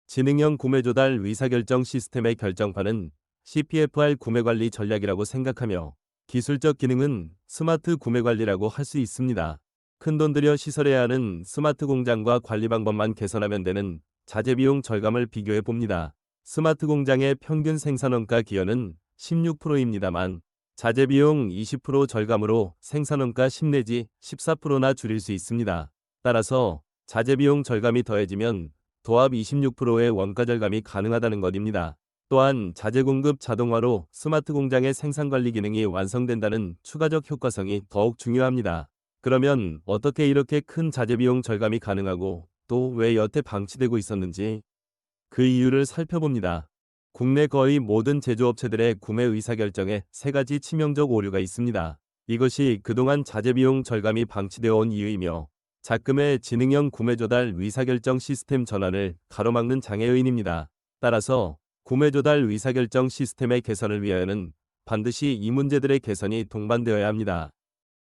지능형 구매 조달 의사결정 시스템의 결정판은 CPFR 구매 관리 전략이라고 생각하며 기술적 기능은 스마트 구매 관리라고 할 수 있습니다. 큰돈 들여 시설해야 하는 스마트 공장과 관리 방법만 개선하면 되는 자재 비용 절감을 비교해 봅니다. 스마트 공장의 평균 생산원가 기여는 16%입니다만 자재 비용 20% 절감으로 생산원가 10 내지 14%나 줄일 수 있습니다. 따라서 자재 비용 절감이 더해지면 도합 26%의 원가 절감이 가능하다는 것입니다. 또한 자재 공급 자동화로 스마트 공장의 생산 관리 기능이 완성된다는 추가적 효과성이 더욱 중요합니다. 그러면 어떻게 이렇게 큰 자재 비용 절감이 가능하고 또 왜 여태 방치되고 있었는지 그 이유를 살펴봅니다. 국내 거의 모든 제조업체들의 구매 의사결정에 세 가지 치명적 오류가 있습니다. 이것이 그동안 자재 비용 절감이 방치되어 온 이유이며 작금의 지능형 구매 조달 의사결정 시스템 전환을 가로막는 장애 요인입니다. 따라서 구매 조달 의사결정 시스템의 개선을 위하여는 반드시 이 문제들의 개선이 동반되어야 합니다.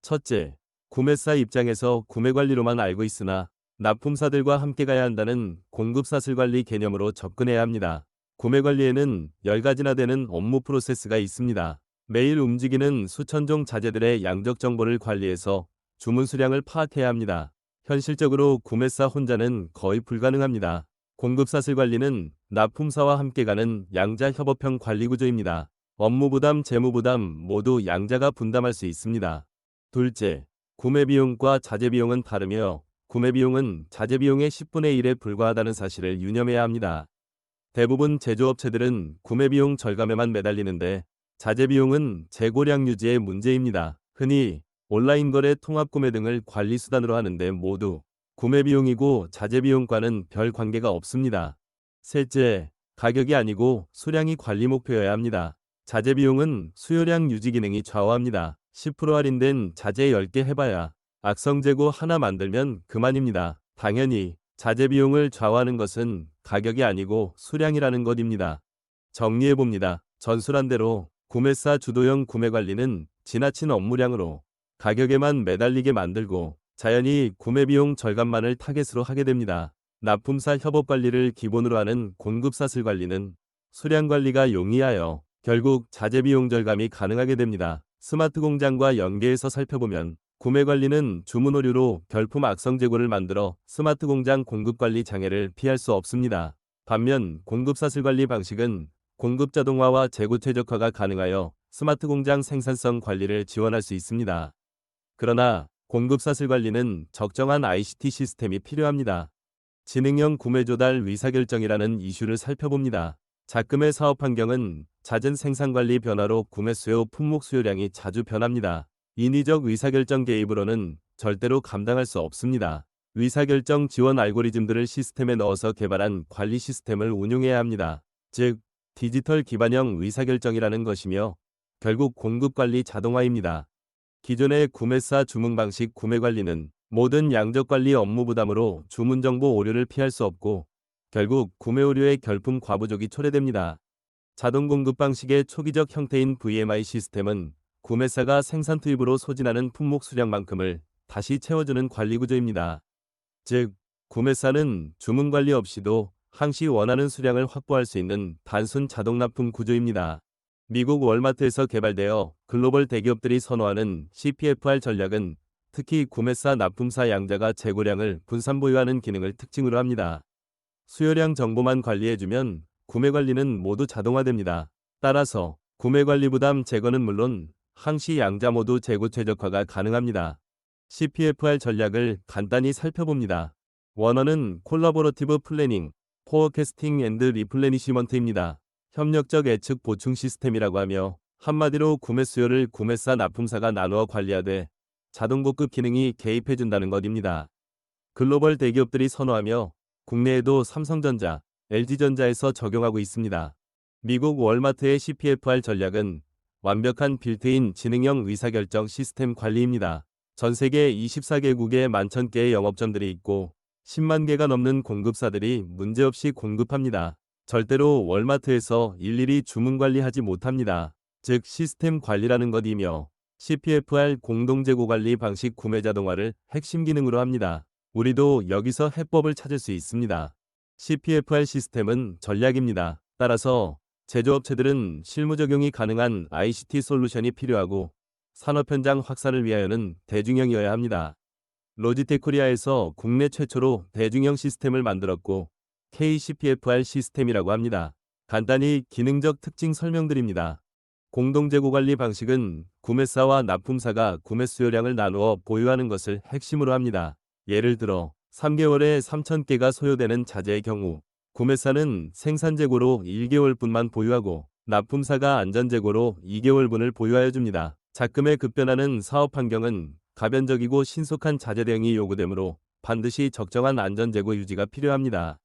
첫째, 구매사 입장에서 구매 관리로만 알고 있으나 납품사들과 함께 가야 한다는 공급사슬 관리 개념으로 접근해야 합니다. 구매 관리에는 10가지나 되는 업무 프로세스가 있습니다. 매일 움직이는 수천 종 자재들의 양적 정보를 관리해서 주문 수량을 파악해야 합니다. 현실적으로 구매사 혼자는 거의 불가능합니다. 공급사슬 관리는 납품사와 함께 가는 양자 협업형 관리 구조입니다. 업무 부담, 재무 부담 모두 양자가 분담할 수 있습니다. 둘째, 구매 비용과 자재 비용은 다르며 구매 비용은 자재 비용의 10분의 1에 불과하다는 사실을 유념해야 합니다. 대부분 제조업체들은 구매 비용 절감에만 매달리는데 자재 비용은 재고량 유지의 문제입니다. 흔히 온라인 거래, 통합 구매 등을 관리 수단으로 하는데 모두 구매 비용이고 자재 비용과는 별 관계가 없습니다. 셋째, 가격이 아니고 수량이 관리 목표여야 합니다. 자재 비용은 수요량 유지 기능이 좌우합니다. 10% 할인된 자재 10개 해봐야 악성 재고 하나 만들면 그만입니다. 당연히 자재 비용을 좌우하는 것은 가격이 아니고 수량이라는 것입니다. 정리해봅니다. 전술한 대로 구매사 주도형 구매 관리는 지나친 업무량으로 가격에만 매달리게 만들고 자연히 구매 비용 절감만을 타겟으로 하게 됩니다. 납품사 협업 관리를 기본으로 하는 공급사슬 관리는 수량 관리가 용이하여 결국 자재 비용 절감이 가능하게 됩니다. 스마트 공장과 연계해서 살펴보면 구매 관리는 주문 오류로 결품 악성 재고를 만들어 스마트 공장 공급 관리 장애를 피할 수 없습니다. 반면 공급사슬 관리 방식은 공급 자동화와 재고 최적화가 가능하여 스마트 공장 생산성 관리를 지원할 수 있습니다. 그러나 공급사슬 관리는 적정한 ICT 시스템이 필요합니다. 지능형 구매 조달 의사결정이라는 이슈를 살펴봅니다. 작금의 사업 환경은 잦은 생산 관리 변화로 구매 수요, 품목 수요량이 자주 변합니다. 인위적 의사결정 개입으로는 절대로 감당할 수 없습니다. 의사결정 지원 알고리즘들을 시스템에 넣어서 개발한 관리 시스템을 운용해야 합니다. 즉, 디지털 기반형 의사결정이라는 것이며 결국 공급관리 자동화입니다. 기존의 구매사 주문 방식 구매 관리는 모든 양적 관리 업무 부담으로 주문 정보 오류를 피할 수 없고 결국 구매 오류의 결품 과부족이 초래됩니다. 자동 공급 방식의 초기적 형태인 VMI 시스템은 구매사가 생산 투입으로 소진하는 품목 수량만큼을 다시 채워주는 관리 구조입니다. 즉, 구매사는 주문 관리 없이도 항시 원하는 수량을 확보할 수 있는 단순 자동 납품 구조입니다. 미국 월마트에서 개발되어 글로벌 대기업들이 선호하는 CPFR 전략은 특히 구매사 납품사 양자가 재고량을 분산 보유하는 기능을 특징으로 합니다. 수요량 정보만 관리해주면 구매 관리는 모두 자동화됩니다. 따라서 구매 관리 부담 제거는 물론 항시 양자 모두 재고 최적화가 가능합니다. CPFR 전략을 간단히 살펴봅니다. 원어는 콜라보러티브 플래닝, 포어캐스팅 앤드 리플레니시먼트입니다. 협력적 예측 보충 시스템이라고 하며 한마디로 구매 수요를 구매사 납품사가 나누어 관리하되 자동 보급 기능이 개입해준다는 것입니다. 글로벌 대기업들이 선호하며 국내에도 삼성전자, LG전자에서 적용하고 있습니다. 미국 월마트의 CPFR 전략은 완벽한 빌트인 지능형 의사결정 시스템 관리입니다. 전 세계 24개국에 11,000개의 영업점들이 있고 10만 개가 넘는 공급사들이 문제없이 공급합니다. 절대로 월마트에서 일일이 주문 관리하지 못합니다. 즉 시스템 관리라는 것이며 CPFR 공동재고 관리 방식 구매 자동화를 핵심 기능으로 합니다. 우리도 여기서 해법을 찾을 수 있습니다. CPFR 시스템은 전략입니다. 따라서 제조업체들은 실무 적용이 가능한 ICT 솔루션이 필요하고 산업 현장 확산을 위하여는 대중형이어야 합니다. 로지텍 코리아에서 국내 최초로 대중형 시스템을 만들었고 KCPFR 시스템이라고 합니다. 간단히 기능적 특징 설명드립니다. 공동재고 관리 방식은 구매사와 납품사가 구매 수요량을 나누어 보유하는 것을 핵심으로 합니다. 예를 들어 3개월에 3,000개가 소요되는 자재의 경우 구매사는 생산재고로 1개월분만 보유하고 납품사가 안전재고로 2개월분을 보유하여 줍니다. 작금의 급변하는 사업 환경은 가변적이고 신속한 자재 대응이 요구되므로 반드시 적정한 안전재고 유지가 필요합니다.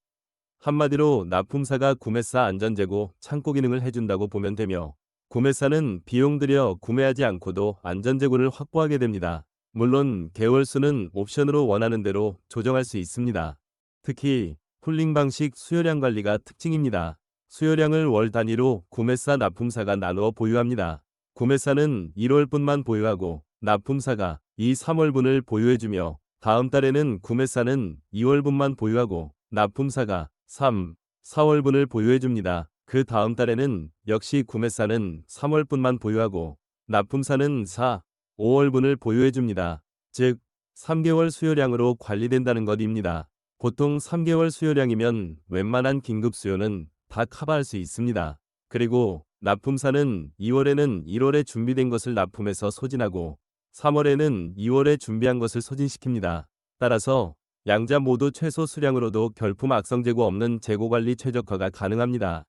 한마디로 납품사가 구매사 안전재고 창고 기능을 해준다고 보면 되며 구매사는 비용 들여 구매하지 않고도 안전재고를 확보하게 됩니다. 물론 개월수는 옵션으로 원하는 대로 조정할 수 있습니다. 특히 쿨링 방식 수요량 관리가 특징입니다. 수요량을 월 단위로 구매사 납품사가 나누어 보유합니다. 구매사는 1월분만 보유하고 납품사가 2, 3월분을 보유해주며 다음 달에는 구매사는 2월분만 보유하고 납품사가 3, 4월분을 보유해줍니다. 그 다음 달에는 역시 구매사는 3월분만 보유하고 납품사는 4, 5월분을 보유해줍니다. 즉 3개월 수요량으로 관리된다는 것입니다. 보통 3개월 수요량이면 웬만한 긴급 수요는 다 커버할 수 있습니다. 그리고 납품사는 2월에는 1월에 준비된 것을 납품해서 소진하고 3월에는 2월에 준비한 것을 소진시킵니다. 따라서 양자 모두 최소 수량으로도 결품 악성 재고 없는 재고 관리 최적화가 가능합니다.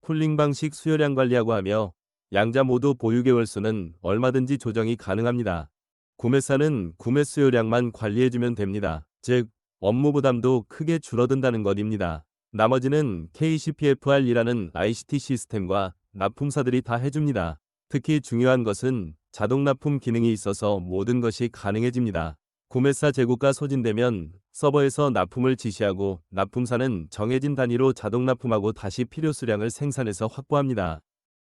쿨링 방식 수요량 관리하고 하며 양자 모두 보유 개월 수는 얼마든지 조정이 가능합니다. 구매사는 구매 수요량만 관리해주면 됩니다. 즉 업무 부담도 크게 줄어든다는 것입니다. 나머지는 KCPFR이라는 ICT 시스템과 납품사들이 다 해줍니다. 특히 중요한 것은 자동 납품 기능이 있어서 모든 것이 가능해집니다. 구매사 재고가 소진되면 서버에서 납품을 지시하고 납품사는 정해진 단위로 자동 납품하고 다시 필요 수량을 생산해서 확보합니다.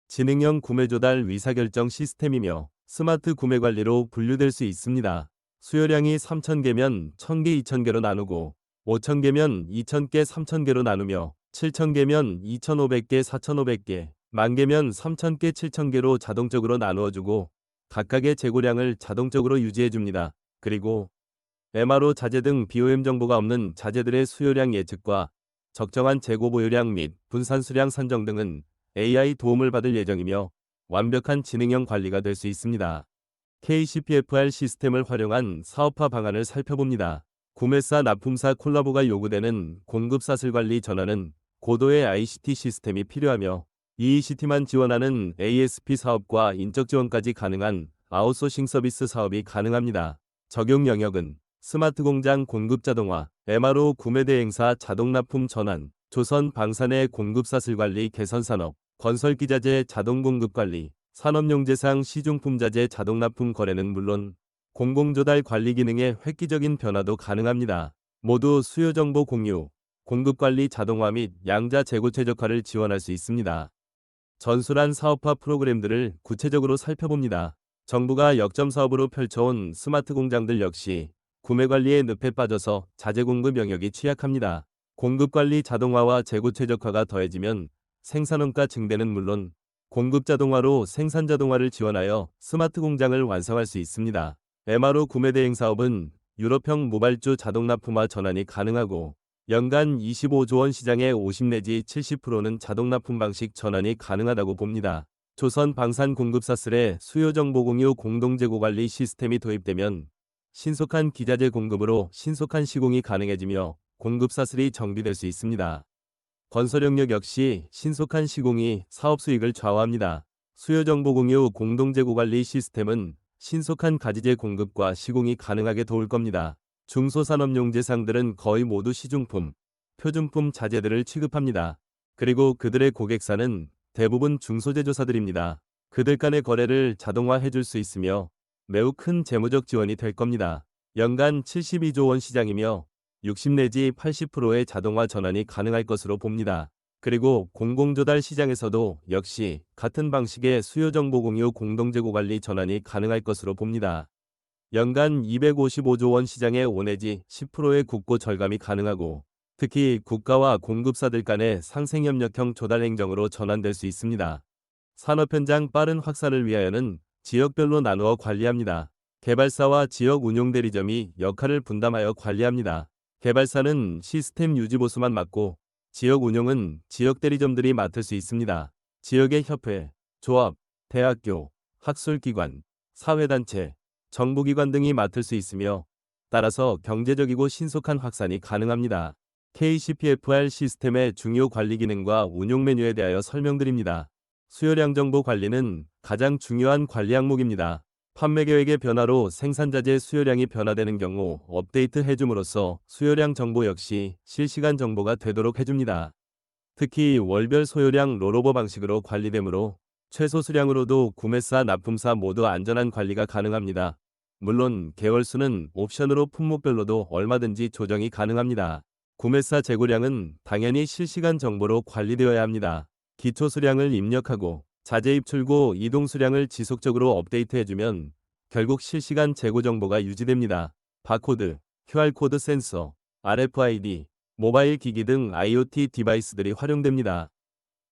지능형 구매 조달 의사결정 시스템이며 스마트 구매 관리로 분류될 수 있습니다. 수요량이 3,000개면 1,000개 2,000개로 나누고 5,000개면 2,000개 3,000개로 나누며 7,000개면 2,500개 4,500개 10,000개면 3,000개 7,000개로 자동적으로 나누어주고 각각의 재고량을 자동적으로 유지해줍니다. 그리고 MRO 자재 등 BOM 정보가 없는 자재들의 수요량 예측과 적정한 재고 보유량 및 분산 수량 산정 등은 AI 도움을 받을 예정이며 완벽한 지능형 관리가 될 수 있습니다. KCPFR 시스템을 활용한 사업화 방안을 살펴봅니다. 구매사 납품사 콜라보가 요구되는 공급사슬 관리 전환은 고도의 ICT 시스템이 필요하며 EECT만 지원하는 ASP 사업과 인적 지원까지 가능한 아웃소싱 서비스 사업이 가능합니다. 적용 영역은 스마트 공장 공급 자동화, MRO 구매 대행사 자동 납품 전환, 조선 방산의 공급사슬 관리 개선 산업, 건설 기자재 자동 공급 관리, 산업용재상 시중품 자재 자동 납품 거래는 물론 공공조달 관리 기능의 획기적인 변화도 가능합니다. 모두 수요 정보 공유, 공급 관리 자동화 및 양자 재고 최적화를 지원할 수 있습니다. 전술한 사업화 프로그램들을 구체적으로 살펴봅니다. 정부가 역점 사업으로 펼쳐온 스마트 공장들 역시 구매 관리의 늪에 빠져서 자재 공급 영역이 취약합니다. 공급 관리 자동화와 재고 최적화가 더해지면 생산원가 증대는 물론 공급 자동화로 생산 자동화를 지원하여 스마트 공장을 완성할 수 있습니다. MRO 구매 대행 사업은 유럽형 모발주 자동 납품화 전환이 가능하고 연간 25조 원 시장의 50 내지 70%는 자동 납품 방식 전환이 가능하다고 봅니다. 조선 방산 공급사슬의 수요 정보 공유 공동 재고 관리 시스템이 도입되면 신속한 기자재 공급으로 신속한 시공이 가능해지며 공급사슬이 정비될 수 있습니다. 건설 영역 역시 신속한 시공이 사업 수익을 좌우합니다. 수요 정보 공유 공동 재고 관리 시스템은 신속한 가지재 공급과 시공이 가능하게 도울 겁니다. 중소산업용재상들은 거의 모두 시중품, 표준품 자재들을 취급합니다. 그리고 그들의 고객사는 대부분 중소제조사들입니다. 그들 간의 거래를 자동화해 줄 수 있으며 매우 큰 재무적 지원이 될 겁니다. 연간 72조 원 시장이며 60 내지 80%의 자동화 전환이 가능할 것으로 봅니다. 그리고 공공조달 시장에서도 역시 같은 방식의 수요 정보 공유 공동재고 관리 전환이 가능할 것으로 봅니다. 연간 255조 원 시장의 5 내지 10%의 국고 절감이 가능하고 특히 국가와 공급사들 간의 상생협력형 조달 행정으로 전환될 수 있습니다. 산업 현장 빠른 확산을 위하여는 지역별로 나누어 관리합니다. 개발사와 지역 운용 대리점이 역할을 분담하여 관리합니다. 개발사는 시스템 유지 보수만 맡고 지역 운용은 지역 대리점들이 맡을 수 있습니다. 지역의 협회, 조합, 대학교, 학술기관, 사회단체, 정부기관 등이 맡을 수 있으며 따라서 경제적이고 신속한 확산이 가능합니다. KCPFR 시스템의 중요 관리 기능과 운용 메뉴에 대하여 설명드립니다. 수요량 정보 관리는 가장 중요한 관리 항목입니다. 판매 계획의 변화로 생산자재 수요량이 변화되는 경우 업데이트 해줌으로써 수요량 정보 역시 실시간 정보가 되도록 해줍니다. 특히 월별 소요량 롤오버 방식으로 관리되므로 최소 수량으로도 구매사, 납품사 모두 안전한 관리가 가능합니다. 물론 개월수는 옵션으로 품목별로도 얼마든지 조정이 가능합니다. 구매사 재고량은 당연히 실시간 정보로 관리되어야 합니다. 기초 수량을 입력하고 자재 입출고 이동 수량을 지속적으로 업데이트해주면 결국 실시간 재고 정보가 유지됩니다. 바코드, QR코드 센서, RFID, 모바일 기기 등 IoT 디바이스들이 활용됩니다.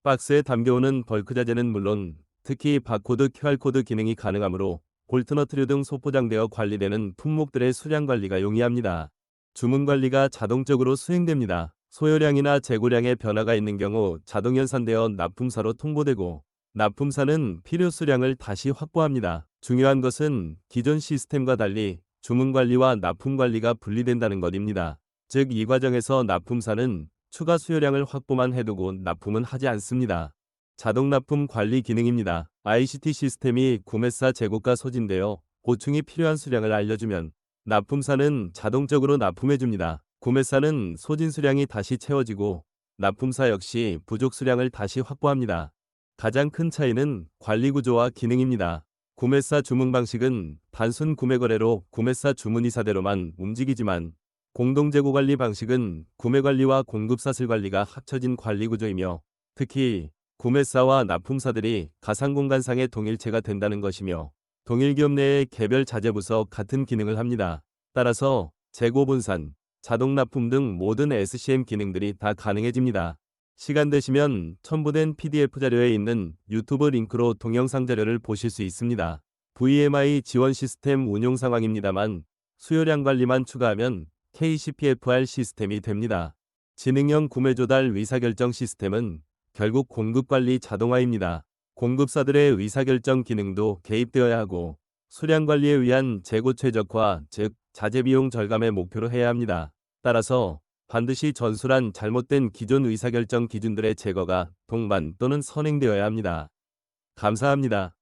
박스에 담겨오는 벌크 자재는 물론 특히 바코드, QR코드 기능이 가능하므로 볼트너트류 등 소포장되어 관리되는 품목들의 수량 관리가 용이합니다. 주문 관리가 자동적으로 수행됩니다. 소요량이나 재고량의 변화가 있는 경우 자동 연산되어 납품사로 통보되고 납품사는 필요 수량을 다시 확보합니다. 중요한 것은 기존 시스템과 달리 주문 관리와 납품 관리가 분리된다는 것입니다. 즉 이 과정에서 납품사는 추가 수요량을 확보만 해두고 납품은 하지 않습니다. 자동 납품 관리 기능입니다. ICT 시스템이 구매사 재고가 소진되어 보충이 필요한 수량을 알려주면 납품사는 자동적으로 납품해줍니다. 구매사는 소진 수량이 다시 채워지고 납품사 역시 부족 수량을 다시 확보합니다. 가장 큰 차이는 관리 구조와 기능입니다. 구매사 주문 방식은 단순 구매 거래로 구매사 주문 이사대로만 움직이지만 공동재고 관리 방식은 구매 관리와 공급사슬 관리가 합쳐진 관리 구조이며 특히 구매사와 납품사들이 가상공간상의 동일체가 된다는 것이며 동일 기업 내의 개별 자재부서 같은 기능을 합니다. 따라서 재고 분산, 자동 납품 등 모든 SCM 기능들이 다 가능해집니다. 시간 되시면 첨부된 PDF 자료에 있는 유튜브 링크로 동영상 자료를 보실 수 있습니다. VMI 지원 시스템 운용 상황입니다만 수요량 관리만 추가하면 KCPFR 시스템이 됩니다. 지능형 구매 조달 의사결정 시스템은 결국 공급관리 자동화입니다. 공급사들의 의사결정 기능도 개입되어야 하고 수량 관리에 위한 재고 최적화, 즉 자재 비용 절감의 목표로 해야 합니다. 따라서 반드시 전술한 잘못된 기존 의사결정 기준들의 제거가 동반 또는 선행되어야 합니다. 감사합니다.